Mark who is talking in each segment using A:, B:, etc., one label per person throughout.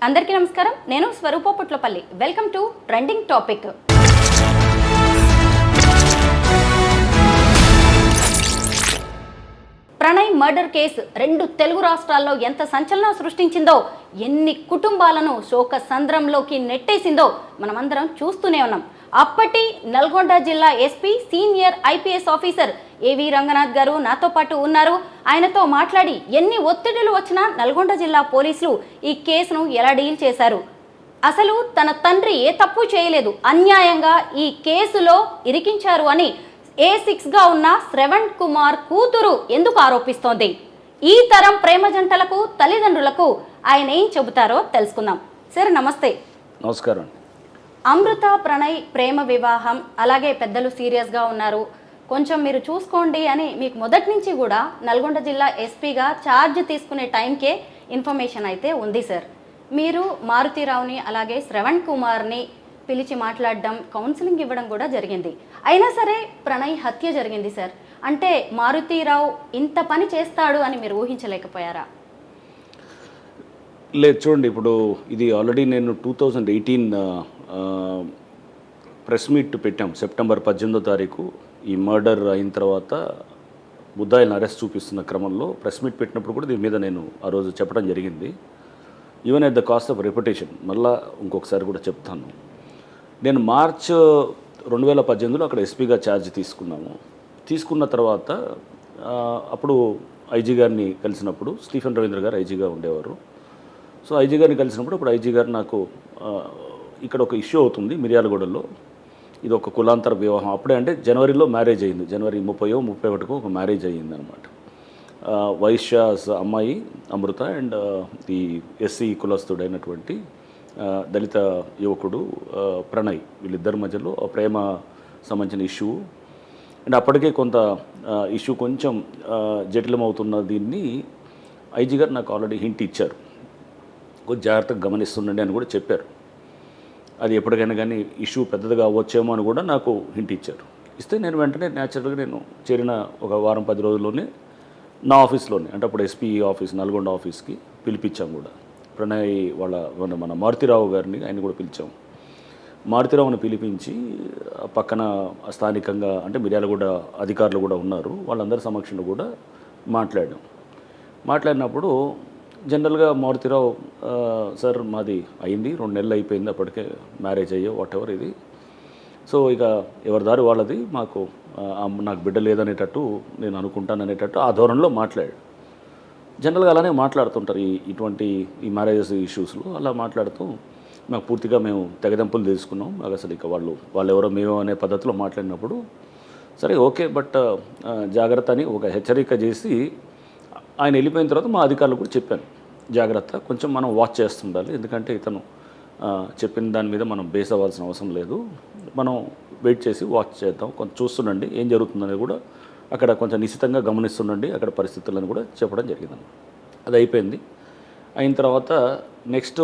A: అందరికీ నమస్కారం. నేను Swaroopa Putlapalli. Welcome to trending topic. Pranay murder case రెండు తెలుగు రాష్ట్రాల్లో ఎంత సంచలనం సృష్టించిందో, ఎన్ని కుటుంబాలను శోక సంద్రంలోకి నెట్టేసిందో మనమందరం చూస్తూనే ఉన్నాం. అప్పటి నల్గొండ జిల్లా ఎస్పీ సీనియర్ ఐపీఎస్ ఆఫీసర్ ఏవి రంగనాథ్ గారు నాతో పాటు ఉన్నారు. ఆయనతో మాట్లాడి ఎన్ని ఒత్తిడులు వచ్చినా నల్గొండ జిల్లా పోలీసులు ఈ కేసును ఎలా డీల్ చేశారు, అసలు తన తండ్రి ఏ తప్పు చేయలేదు, అన్యాయంగా ఈ కేసులో ఇరికించారు అని A6గా ఉన్న శ్రవణ్ కుమార్ కూతురు ఎందుకు ఆరోపిస్తోంది, ఈ తరం ప్రేమ జంటలకు తల్లిదండ్రులకు ఆయన ఏం చెబుతారో తెలుసుకుందాం. సార్ నమస్తే.
B: నమస్కారం.
A: అమృత ప్రణయ్ ప్రేమ వివాహం, అలాగే పెద్దలు సీరియస్గా ఉన్నారు, కొంచెం మీరు చూసుకోండి అని మీకు మొదటి నుంచి కూడా నల్గొండ జిల్లా ఎస్పీగా ఛార్జ్ తీసుకునే టైంకే ఇన్ఫర్మేషన్ అయితే ఉంది సార్. మీరు మారుతీరావుని అలాగే శ్రవణ్ కుమార్ని పిలిచి మాట్లాడడం, కౌన్సిలింగ్ ఇవ్వడం కూడా జరిగింది. అయినా సరే ప్రణయ్ హత్య జరిగింది సార్. అంటే మారుతీరావు ఇంత పని చేస్తాడు అని మీరు ఊహించలేకపోయారా?
B: లేదు, చూడండి, ఇప్పుడు ఇది ఆల్రెడీ నేను 2018 ప్రెస్ మీట్ పెట్టాం. సెప్టెంబర్ 18వ తారీఖు ఈ మర్డర్ అయిన తర్వాత ముద్దాయిలను అరెస్ట్ చూపిస్తున్న క్రమంలో ప్రెస్ మీట్ పెట్టినప్పుడు కూడా దీని మీద నేను ఆ రోజు చెప్పడం జరిగింది. Even at the cost of reputation. మళ్ళీ ఇంకొకసారి కూడా చెప్తాను. నేను మార్చ్ 2018లో అక్కడ ఎస్పీగా ఛార్జ్ తీసుకున్నాము. తీసుకున్న తర్వాత అప్పుడు ఐజీ గారిని కలిసినప్పుడు, స్టీఫెన్ రవీంద్ర గారు ఐజీగా ఉండేవారు. సో ఐజీ గారిని కలిసినప్పుడు అప్పుడు ఐజీ గారు నాకు ఇక్కడ ఒక ఇష్యూ అవుతుంది మిర్యాలగూడలో, ఇది ఒక కులాంతర వివాహం. అప్పుడే అంటే జనవరిలో మ్యారేజ్ అయింది, జనవరి 30-31 ఒక మ్యారేజ్ అయ్యింది అనమాట. వైశ్యాస్ అమ్మాయి అమృత అండ్ ఈ ఎస్సీ కులస్తుడైనటువంటి దళిత యువకుడు ప్రణయ్, వీళ్ళిద్దరి మధ్యలో ప్రేమ సంబంధించిన ఇష్యూ. అండ్ అప్పటికే కొంత ఇష్యూ కొంచెం జటిలమవుతున్న దీన్ని ఐజీ గారు నాకు ఆల్రెడీ హింట్ ఇచ్చారు, కొంచెం జాగ్రత్తగా గమనిస్తుండండి అని కూడా చెప్పారు. అది ఎప్పటికైనా కానీ ఇష్యూ పెద్దదిగా అవ్వచ్చేమో అని కూడా నాకు హింట్ ఇచ్చారు. ఇస్తే నేను వెంటనే న్యాచురల్గా నేను చేరిన ఒక వారం 10 రోజుల్లోనే నా ఆఫీస్లోనే, అంటే అప్పుడు ఎస్పీ ఆఫీస్ నల్గొండ ఆఫీస్కి పిలిపించాం కూడా. ప్రణయ్ మన మారుతీరావు గారిని ఆయన కూడా పిలిచాం. మారుతీరావుని పిలిపించి పక్కన స్థానికంగా అంటే మిర్యాలగూడ అధికారులు కూడా ఉన్నారు, వాళ్ళందరి సమక్షంలో కూడా మాట్లాడినప్పుడు జనరల్గా మారుతీరావు సార్ మాది అయింది 2 నెలలు అయిపోయింది, అప్పటికే మ్యారేజ్ అయ్యో వాట్ ఎవర్ ఇది, సో ఇక ఎవరి దారి వాళ్ళది, నాకు బిడ్డ లేదనేటట్టు నేను అనుకుంటాననేటట్టు ఆ ధోరణిలో మాట్లాడాడు. జనరల్గా అలానే మాట్లాడుతుంటారు ఇటువంటి మ్యారేజెస్ ఇష్యూస్లో. అలా మాట్లాడుతూ మాకు పూర్తిగా మేము తెగదెంపులు తీసుకున్నాం, నాకు అసలు ఇక వాళ్ళు ఎవరో మేము అనే పద్ధతిలో మాట్లాడినప్పుడు సరే ఓకే, బట్ జాగ్రత్త అని ఒక హెచ్చరిక చేసి ఆయన వెళ్ళిపోయిన తర్వాత మా అధికారులు కూడా చెప్పాను, జాగ్రత్త, కొంచెం మనం వాచ్ చేస్తుండాలి, ఎందుకంటే ఇతను చెప్పిన దాని మీద మనం బేస్ అవ్వాల్సిన అవసరం లేదు, మనం వెయిట్ చేసి వాచ్ చేద్దాం, కొంచెం చూస్తుండండి ఏం జరుగుతుందనేది కూడా అక్కడ కొంచెం నిశ్చితంగా గమనిస్తుండండి అక్కడ పరిస్థితులను కూడా చెప్పడం జరిగింది. అది అయిపోయింది. అయిన తర్వాత నెక్స్ట్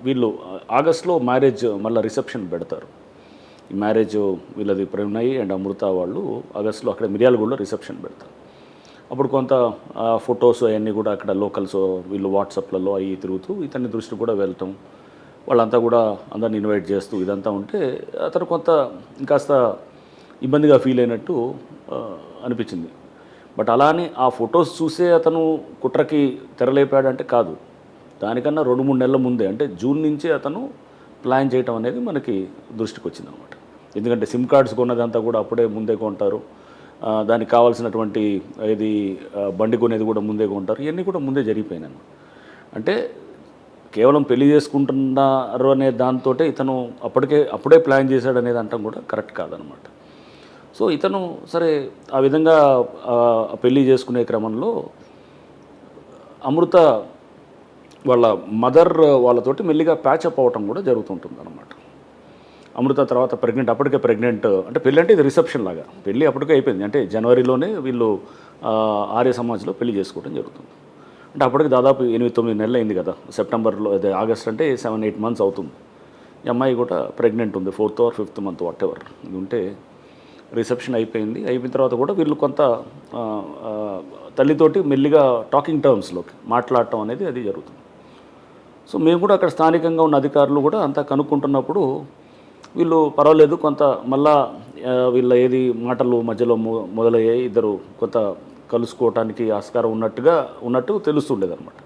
B: వీళ్ళు ఆగస్ట్లో మ్యారేజ్ మళ్ళీ రిసెప్షన్ పెడతారు. ఈ మ్యారేజ్ వీళ్ళది ప్రణయ్ అండ్ అమృత వాళ్ళు ఆగస్ట్లో అక్కడ మిర్యాలగూడలో రిసెప్షన్ పెడతారు. అప్పుడు కొంత ఫొటోస్ అవన్నీ కూడా అక్కడ లోకల్స్ వీళ్ళు వాట్సాప్లలో అవి తిరుగుతూ ఇతని దృష్టి కూడా వెళ్ళటం, వాళ్ళంతా కూడా అందరిని ఇన్వైట్ చేస్తూ ఇదంతా ఉంటే అతను కొంత ఇంకాస్త ఇబ్బందిగా ఫీల్ అయినట్టు అనిపించింది. బట్ అలానే ఆ ఫొటోస్ చూసే అతను కుట్రకి తెరలేపాడంటే కాదు, దానికన్నా 2-3 నెలల ముందే అంటే జూన్ నుంచే అతను ప్లాన్ చేయటం అనేది మనకి దృష్టికి వచ్చింది అనమాట. ఎందుకంటే సిమ్ కార్డ్స్ కొన్నదంతా కూడా అప్పుడే ముందే కొంటారు, దానికి కావాల్సినటువంటి ఇది బండి కొనేది కూడా ముందే కొంటారు, ఇవన్నీ కూడా ముందే జరిగిపోయినాయి. అంటే కేవలం పెళ్లి చేసుకుంటున్నారు అనే దాంతో ఇతను అప్పుడే ప్లాన్ చేశాడు అనేది అంటాం కూడా కరెక్ట్ కాదనమాట. సో ఇతను సరే ఆ విధంగా పెళ్ళి చేసుకునే క్రమంలో అమృత వాళ్ళ మదర్ వాళ్ళతోటి మెల్లిగా ప్యాచప్ అవ్వటం కూడా జరుగుతుంటుంది అనమాట. అమృత తర్వాత ప్రెగ్నెంట్, అప్పటికే ప్రెగ్నెంట్, అంటే పెళ్ళి అంటే ఇది రిసెప్షన్ లాగా, పెళ్ళి అప్పటికే అయిపోయింది, అంటే జనవరిలోనే వీళ్ళు ఆర్య సమాజ్లో పెళ్లి చేసుకోవడం జరుగుతుంది. అంటే అప్పటికి దాదాపు 8-9 నెలలు అయింది కదా, సెప్టెంబర్లో అదే ఆగస్ట్ అంటే 7-8 మంత్స్ అవుతుంది. ఈ అమ్మాయి కూడా ప్రెగ్నెంట్ ఉంది, 4th or 5th month what ever ఇది ఉంటే రిసెప్షన్ అయిపోయింది. అయిపోయిన తర్వాత కూడా వీళ్ళు కొంత తల్లితోటి మెల్లిగా టాకింగ్ టర్మ్స్లోకి మాట్లాడటం అనేది అది జరుగుతుంది. సో మేము కూడా అక్కడ స్థానికంగా ఉన్న అధికారులు కూడా అంతా కనుక్కుంటున్నప్పుడు వీళ్ళు పర్వాలేదు కొంత మళ్ళా వీళ్ళ ఏది మాటలు మధ్యలో మొదలయ్యాయి, ఇద్దరు కొంత కలుసుకోవటానికి ఆస్కారం ఉన్నట్టు తెలుస్తుండేది అనమాట.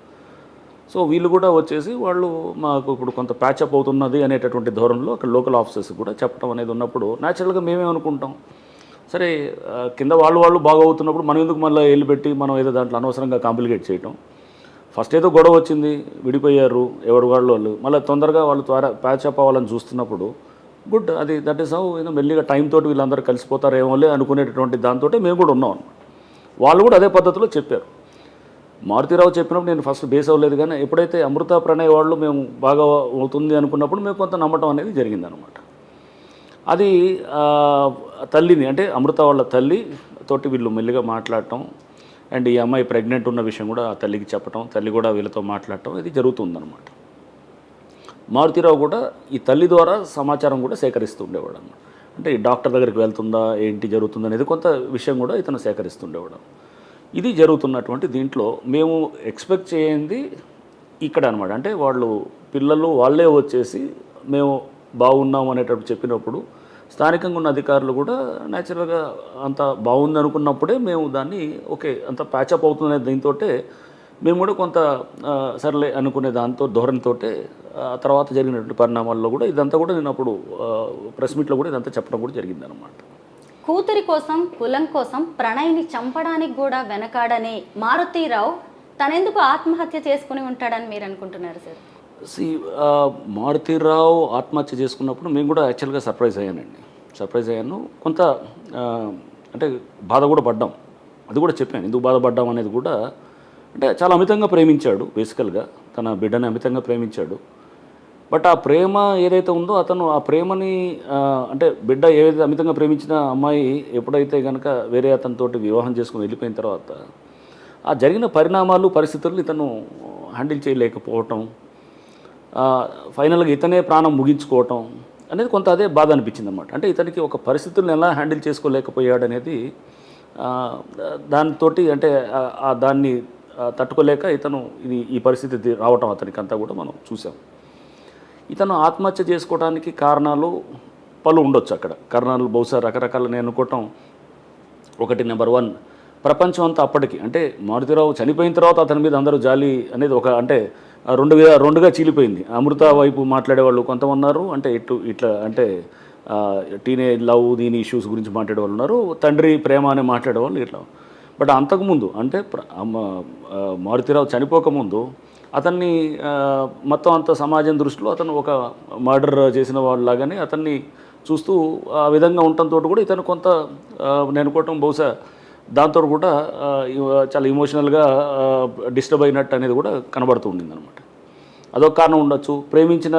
B: సో వీళ్ళు కూడా వచ్చేసి వాళ్ళు మాకు ఇప్పుడు కొంత ప్యాచప్ అవుతున్నది అనేటటువంటి ధోరణిలో అక్కడ లోకల్ ఆఫీసర్స్ కూడా చెప్పడం అనేది ఉన్నప్పుడు న్యాచురల్గా మేమేమనుకుంటాం, సరే కింద వాళ్ళు బాగా అవుతున్నప్పుడు మనం ఎందుకు మళ్ళీ వెళ్ళి పెట్టి మనం ఏదో దాంట్లో అనవసరంగా కాంప్లికేట్ చేయటం. ఫస్ట్ ఏదో గొడవ వచ్చింది, విడిపోయారు ఎవరు వాళ్ళు మళ్ళీ తొందరగా వాళ్ళు త్వర ప్యాచప్ అవ్వాలని చూస్తున్నప్పుడు గుడ్, అది దట్ ఈస్ హౌ ఏదో మెల్లిగా టైం తోటి వీళ్ళందరూ కలిసిపోతారేమోలే అనుకునేటటువంటి దాంతో మేము కూడా ఉన్నాం అనమాట. వాళ్ళు కూడా అదే పద్ధతిలో చెప్పారు. మారుతీరావు చెప్పినప్పుడు నేను ఫస్ట్ బేస్ అవ్వలేదు, కానీ ఎప్పుడైతే అమృత ప్రణయ్ వాళ్ళు మేము బాగా అవుతుంది అనుకున్నప్పుడు మేము కొంత నమ్మటం అనేది జరిగిందనమాట. అది తల్లిని అంటే అమృత వాళ్ళ తల్లి తోటి వీళ్ళు మెల్లిగా మాట్లాడటం అండ్ ఈ అమ్మాయి ప్రెగ్నెంట్ ఉన్న విషయం కూడా ఆ తల్లికి చెప్పటం, తల్లి కూడా వీళ్ళతో మాట్లాడటం ఇది జరుగుతుందన్నమాట. మారుతీరావు కూడా ఈ తల్లి ద్వారా సమాచారం కూడా సేకరిస్తూ ఉండేవాడు అన్నమాట. అంటే ఈ డాక్టర్ దగ్గరికి వెళ్తుందా ఏంటి జరుగుతుందా అనేది కొంత విషయం కూడా ఇతను సేకరిస్తుండేవాడు. ఇది జరుగుతున్నటువంటి దీంట్లో మేము ఎక్స్పెక్ట్ చేయండి ఇక్కడ అనమాట. అంటే వాళ్ళు పిల్లలు వాళ్ళే వచ్చేసి మేము బాగున్నాం అనేటప్పుడు చెప్పినప్పుడు స్థానికంగా ఉన్న అధికారులు కూడా న్యాచురల్గా అంత బాగుంది అనుకున్నప్పుడే మేము దాన్ని ఓకే అంత ప్యాచప్ అవుతున్న దీంతో మేము కూడా కొంత సర్లే అనుకునే దాంతో ధోరణితో తర్వాత జరిగినటువంటి పరిణామాల్లో కూడా ఇదంతా కూడా నేను అప్పుడు ప్రెస్ మీట్లో కూడా ఇదంతా చెప్పడం కూడా జరిగిందనమాట.
A: కూతురి కోసం కులం కోసం ప్రణయ్ని చంపడానికి కూడా వెనకాడని మారుతీరావు తనెందుకు ఆత్మహత్య చేసుకుని ఉంటాడని మీరు అనుకుంటున్నారు సార్?
B: మారుతీరావు ఆత్మహత్య చేసుకున్నప్పుడు మేము కూడా యాక్చువల్గా సర్ప్రైజ్ అయ్యాను. కొంత అంటే బాధ కూడా పడ్డాం, అది కూడా చెప్పాను ఎందుకు బాధపడ్డాం అనేది కూడా. అంటే చాలా అమితంగా ప్రేమించాడు, బేసికల్గా తన బిడ్డని అమితంగా ప్రేమించాడు. బట్ ఆ ప్రేమ ఏదైతే ఉందో అతను ఆ ప్రేమని అంటే బిడ్డ ఏదైతే అమితంగా ప్రేమించిన అమ్మాయి ఎప్పుడైతే కనుక వేరే అతనితోటి వివాహం చేసుకుని వెళ్ళిపోయిన తర్వాత ఆ జరిగిన పరిణామాలు పరిస్థితులు ఇతను హ్యాండిల్ చేయలేకపోవటం, ఫైనల్గా ఇతనే ప్రాణం ముగించుకోవటం అనేది కొంత అదే బాధ అనిపించింది అనమాట. అంటే ఇతనికి ఒక పరిస్థితులను ఎలా హ్యాండిల్ చేసుకోలేకపోయాడు అనేది దానితోటి అంటే దాన్ని తట్టుకోలేక ఇతను ఈ పరిస్థితి రావటం అతనికి అంతా కూడా మనం చూసాం. ఇతను ఆత్మహత్య చేసుకోవడానికి కారణాలు పలు ఉండొచ్చు. అక్కడ కారణాలు బహుశా రకరకాల నేను అనుకోవటం. ఒకటి నెంబర్ 1 ప్రపంచం అంతా అప్పటికి అంటే మారుతీరావు చనిపోయిన తర్వాత అతని మీద అందరూ జాలి అనేది ఒక అంటే రెండుగా చీలిపోయింది. అమృత వైపు మాట్లాడేవాళ్ళు కొంతమంది ఉన్నారు, అంటే ఇట్లా అంటే టీనేజ్ లవ్ దీని ఇష్యూస్ గురించి మాట్లాడేవాళ్ళు ఉన్నారు, తండ్రి ప్రేమ అని మాట్లాడేవాళ్ళు ఇట్లా. బట్ అంతకుముందు అంటే మారుతీరావు చనిపోకముందు అతన్ని మొత్తం అంత సమాజం దృష్టిలో అతను ఒక మర్డర్ చేసిన వాళ్ళలాగానే అతన్ని చూస్తూ ఆ విధంగా ఉండటంతో కూడా ఇతను కొంత నేను అనుకోవటం బహుశా దాంతో కూడా చాలా ఇమోషనల్గా డిస్టర్బ్ అయినట్టు అనేది కూడా కనబడుతూ ఉండింది అనమాట. అదొక కారణం ఉండొచ్చు. ప్రేమించిన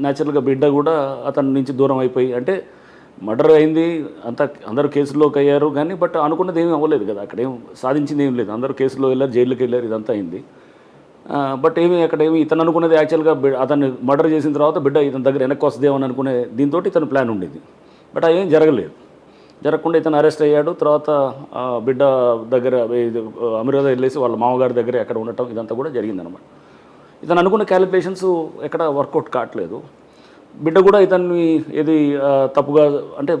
B: న్యాచురల్గా బిడ్డ కూడా అతని నుంచి దూరం అయిపోయి అంటే మర్డర్ అయింది, అందరూ కేసుల్లోకి అయ్యారు కానీ బట్ అనుకున్నది ఏమీ అవ్వలేదు కదా, అక్కడ ఏం సాధించింది ఏం లేదు. అందరూ కేసులో వెళ్ళారు, జైలుకి వెళ్ళారు, ఇదంతా అయింది. బట్ అక్కడేమి ఇతను అనుకున్నది యాక్చువల్గా అతన్ని మర్డర్ చేసిన తర్వాత బిడ్డ ఇతని దగ్గర వెనక్కి వస్తుందేమని అనుకునే దీంతో ఇతను ప్లాన్ ఉండేది. బట్ అదేం జరగకుండా ఇతను అరెస్ట్ అయ్యాడు. తర్వాత బిడ్డ దగ్గర అమీర్వాద వెళ్ళేసి వాళ్ళ మామగారి దగ్గర ఎక్కడ ఉండటం ఇదంతా కూడా జరిగిందనమాట. ఇతను అనుకున్న క్యాలిక్యులేషన్స్ ఎక్కడ వర్కౌట్ కావట్లేదు. బిడ్డ కూడా ఇతన్ని ఏది తప్పుగా అంటే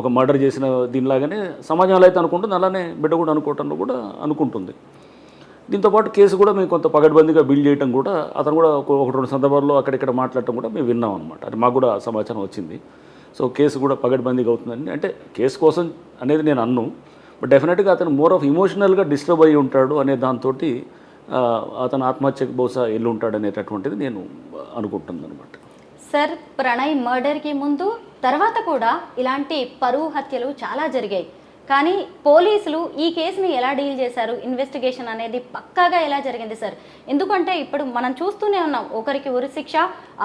B: ఒక మర్డర్ చేసిన దీనిలాగానే సమాజంలో అయితే అనుకుంటుంది, అలానే బిడ్డ కూడా అనుకోవటంలో కూడా అనుకుంటుంది. దీంతోపాటు కేసు కూడా మేము కొంత పగడ్బందీగా బిల్డ్ చేయడం కూడా అతను కూడా 1-2 సందర్భాల్లో అక్కడిక్కడ మాట్లాడటం కూడా మేము విన్నాం అనమాట. అది మాకు కూడా సమాచారం వచ్చింది. సో కేసు కూడా పగడ్బందీగా అవుతుందని అంటే కేసు కోసం అనేది నేను అన్ను, బట్ డెఫినెట్గా అతను మోర్ ఆఫ్ ఇమోషనల్గా డిస్టర్బ్ అయ్యి ఉంటాడు అనే దాంతో అతను ఆత్మహత్యకు బహుశా వెళ్ళి ఉంటాడు అనేటటువంటిది నేను అనుకుంటుంది అనమాట.
A: సార్, ప్రణయ్ మర్డర్కి ముందు తర్వాత కూడా ఇలాంటి పరువు హత్యలు చాలా జరిగాయి. కానీ పోలీసులు ఈ కేసుని ఎలా డీల్ చేశారు, ఇన్వెస్టిగేషన్ అనేది పక్కాగా ఎలా జరిగింది సార్? ఎందుకంటే ఇప్పుడు మనం చూస్తూనే ఉన్నాం, ఒకరికి ఉరిశిక్ష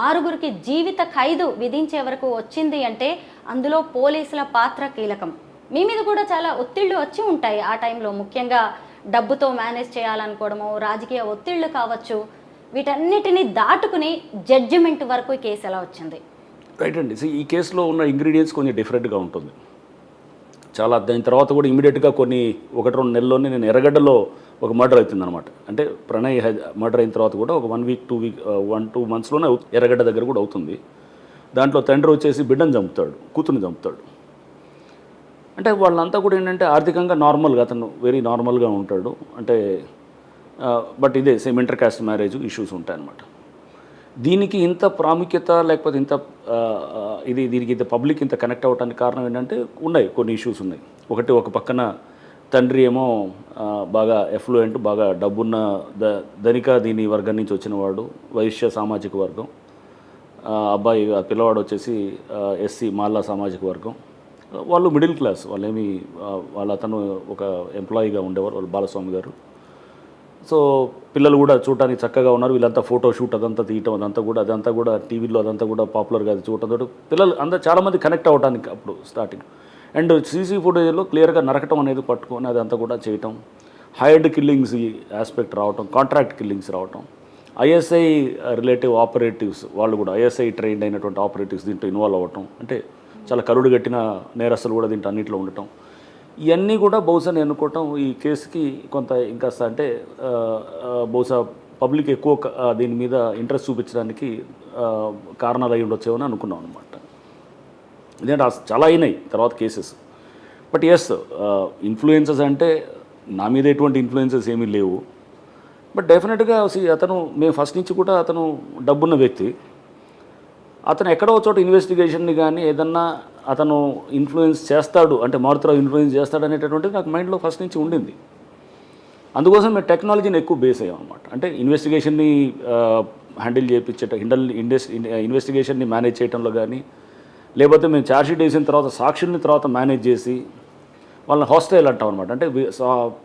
A: 6గురికి జీవిత ఖైదు విధించే వరకు వచ్చింది అంటే అందులో పోలీసుల పాత్ర కీలకం. మీ మీద కూడా చాలా ఒత్తిళ్లు వచ్చి ఉంటాయి ఆ టైంలో, ముఖ్యంగా డబ్బుతో మేనేజ్ చేయాలనుకోవడము, రాజకీయ ఒత్తిళ్లు కావచ్చు, వీటన్నిటిని దాటుకుని జడ్జిమెంట్ వరకు ఈ కేసు ఎలా వచ్చింది?
B: రైట్ అండి. ఈ కేసులో ఉన్న ఇంగ్రీడియంట్స్ కొంచెం డిఫరెంట్గా ఉంటుంది. దాని తర్వాత కూడా ఇమీడియట్గా కొన్ని 1-2 నెలల్లోనే నేను ఎర్రగడ్డలో ఒక మర్డర్ అవుతుందన్నమాట. అంటే ప్రణయ్ మర్డర్ అయిన తర్వాత కూడా ఒక 1 వీక్ 2 వీక్ 1-2 మంత్స్లోనే ఎర్రగడ్డ దగ్గర కూడా అవుతుంది. దాంట్లో తండ్రి వచ్చేసి బిడ్డను చంపుతాడు, కూతుర్ని చంపుతాడు. అంటే వాళ్ళంతా కూడా ఏంటంటే ఆర్థికంగా నార్మల్గా, అతను వెరీ నార్మల్గా ఉంటాడు. అంటే బట్ ఇదే same inter caste marriage issues ఉంటాయన్నమాట. దీనికి ఇంత ప్రాముఖ్యత లేకపోతే ఇంత దీనికి ఇంత పబ్లిక్ ఇంత కనెక్ట్ అవ్వడానికి కారణం ఏంటంటే ఉన్నాయి, కొన్ని ఇష్యూస్ ఉన్నాయి. ఒక పక్కన తండ్రి ఏమో బాగా ఎఫ్లూయెంట్, బాగా డబ్బున్న ధనిక దీని వర్గం నుంచి వచ్చినవాడు, వైశ్య సామాజిక వర్గం. అబ్బాయి పిల్లవాడు వచ్చేసి ఎస్సీ మాల్లా సామాజిక వర్గం. వాళ్ళు మిడిల్ క్లాస్, అతను ఒక ఎంప్లాయీగా ఉండేవారు, వాళ్ళు బాలస్వామి గారు. సో పిల్లలు కూడా చూడటానికి చక్కగా ఉన్నారు. వీళ్ళంతా ఫోటో షూట్ అదంతా తీయటం, అదంతా కూడా టీవీలో అదంతా కూడా పాపులర్గా అది చూడటంతో పిల్లలు చాలామంది కనెక్ట్ అవ్వడానికి అప్పుడు స్టార్టింగ్. అండ్ సీసీ ఫుటేజ్లో క్లియర్గా నరకటం అనేది పట్టుకొని అదంతా కూడా చేయటం, హైర్డ్ కిల్లింగ్స్ ఈ ఆస్పెక్ట్ రావటం, కాంట్రాక్ట్ కిల్లింగ్స్ రావటం, ఐఎస్ఐ రిలేటివ్ ఆపరేటివ్స్ వాళ్ళు కూడా ఐఎస్ఐ ట్రైన్డ్ అయినటువంటి ఆపరేటివ్స్ దీంట్లో ఇన్వాల్వ్ అవ్వటం, అంటే చాలా కరుడు గట్టిన నేరస్తులు కూడా దీంట్లో అన్నింటిలో ఉండటం. ఇవన్నీ కూడా బహుశా నేను అనుకోవటం ఈ కేసుకి కొంత ఇంకా అంటే బహుశా పబ్లిక్ ఎక్కువ దీని మీద ఇంట్రెస్ట్ చూపించడానికి కారణాలు అయి ఉండొచ్చేమో అని అనుకున్నాం అనమాట. ఎందుకంటే చాలా అయినాయి తర్వాత కేసెస్. బట్ ఎస్, ఇన్ఫ్లుయెన్సెస్ అంటే నా మీద ఎటువంటి ఇన్ఫ్లుయెన్సెస్ ఏమీ లేవు. బట్ డెఫినెట్గా మేము ఫస్ట్ నుంచి కూడా అతను డబ్బున్న వ్యక్తి. అతను ఎక్కడో చోట ఇన్వెస్టిగేషన్ని కానీ ఏదన్నా అతను ఇన్ఫ్లుయెన్స్ చేస్తాడు, అంటే మారుతిరావు ఇన్ఫ్లుయెన్స్ చేస్తాడు అనేటటువంటిది నాకు మైండ్లో ఫస్ట్ నుంచి ఉండింది. అందుకోసం మేము టెక్నాలజీని ఎక్కువ బేస్ అయ్యాం అనమాట. అంటే ఇన్వెస్టిగేషన్ని హ్యాండిల్ ఇన్వెస్టిగేషన్ని మేనేజ్ చేయడంలో కానీ, లేకపోతే మేము ఛార్జ్షీట్ వేసిన తర్వాత సాక్షుల్ని తర్వాత మేనేజ్ చేసి వాళ్ళని హాస్టైల్ అంటాం అనమాట. అంటే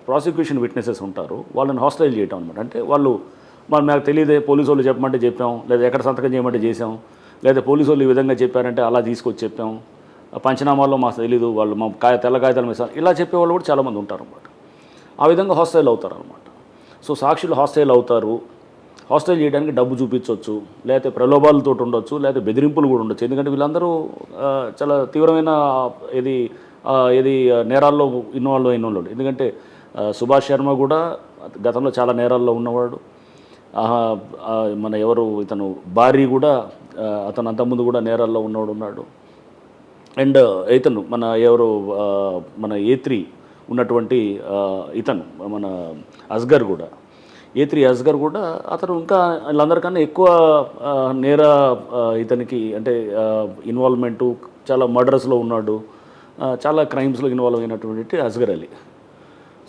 B: ప్రాసిక్యూషన్ విట్నెసెస్ ఉంటారు, వాళ్ళని హాస్టైల్ చేయటం అనమాట. అంటే మాకు తెలియదే, పోలీసు వాళ్ళు చెప్పమంటే చెప్పాం, లేదా ఎక్కడ సంతకం చేయమంటే చేసాం, లేదా పోలీసు వాళ్ళు ఈ విధంగా చెప్పారంటే అలా తీసుకొచ్చి చెప్పాం, పంచనామాల్లో మాకు తెలీదు, వాళ్ళు మా తెల్ల కాగితాల మీద ఇలా చెప్పేవాళ్ళు కూడా చాలామంది ఉంటారు అన్నమాట. ఆ విధంగా హాస్టైల్ అవుతారు అనమాట. సో సాక్షులు హాస్టైల్ అవుతారు. హాస్టైల్ చేయడానికి డబ్బు చూపించవచ్చు, లేకపోతే ప్రలోభాలతో ఉండొచ్చు, లేకపోతే బెదిరింపులు కూడా ఉండొచ్చు. ఎందుకంటే వీళ్ళందరూ చాలా తీవ్రమైన నేరాల్లో ఇన్వాల్వ్ అయిన వాళ్ళు. ఎందుకంటే సుభాష్ శర్మ కూడా గతంలో చాలా నేరాల్లో ఉన్నవాడు. ఇతను భార్య కూడా అతను అంతకుముందు కూడా నేరాల్లో ఉన్నాడు. అండ్ ఇతను మన A3 ఉన్నటువంటి ఇతను మన అస్గర్ కూడా, A3 అస్గర్ కూడా అతను ఇంకా వీళ్ళందరికన్నా ఎక్కువ ఇతనికి అంటే ఇన్వాల్వ్మెంటు, చాలా మర్డర్స్లో ఉన్నాడు, చాలా క్రైమ్స్లో ఇన్వాల్వ్ అయినటువంటి అస్గర్ అలీ.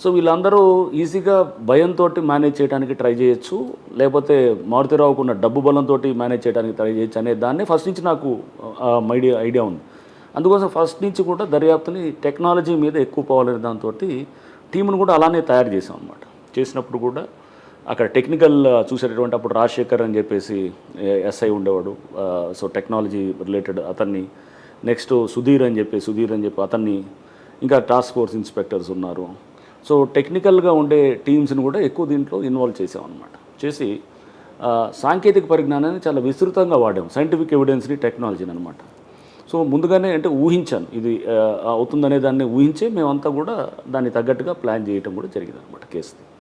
B: సో వీళ్ళందరూ ఈజీగా భయంతో మేనేజ్ చేయడానికి ట్రై చేయొచ్చు, లేకపోతే మారుతిరావుకు ఉన్న డబ్బు బలంతో మేనేజ్ చేయడానికి ట్రై చేయొచ్చు అనే దాన్ని ఫస్ట్ నుంచి నాకు ఐడియా ఉంది. అందుకోసం ఫస్ట్ నుంచి కూడా దర్యాప్తుని టెక్నాలజీ మీద ఎక్కువ పోవాలనే దాంతో టీమును కూడా అలానే తయారు చేసాం అనమాట. చేసినప్పుడు కూడా అక్కడ టెక్నికల్ చూసేటటువంటి అప్పుడు రాజశేఖర్ అని చెప్పేసి ఎస్ఐ ఉండేవాడు, సో టెక్నాలజీ రిలేటెడ్ అతన్ని, నెక్స్ట్ సుధీర్ అని చెప్పి అతన్ని, ఇంకా టాస్క్ ఫోర్స్ ఇన్స్పెక్టర్స్ ఉన్నారు. సో టెక్నికల్గా ఉండే టీమ్స్ని కూడా ఎక్కువ దీంట్లో ఇన్వాల్వ్ చేసామన్నమాట. చేసి సాంకేతిక పరిజ్ఞానాన్ని చాలా విస్తృతంగా వాడాం, సైంటిఫిక్ ఎవిడెన్స్ని, టెక్నాలజీని అనమాట. సో ముందుగానే అంటే ఊహించాను ఇది అవుతుందనే దాన్ని ఊహించే మేమంతా కూడా దాన్ని తగ్గట్టుగా ప్లాన్ చేయటం కూడా జరిగింది అనమాట కేసు.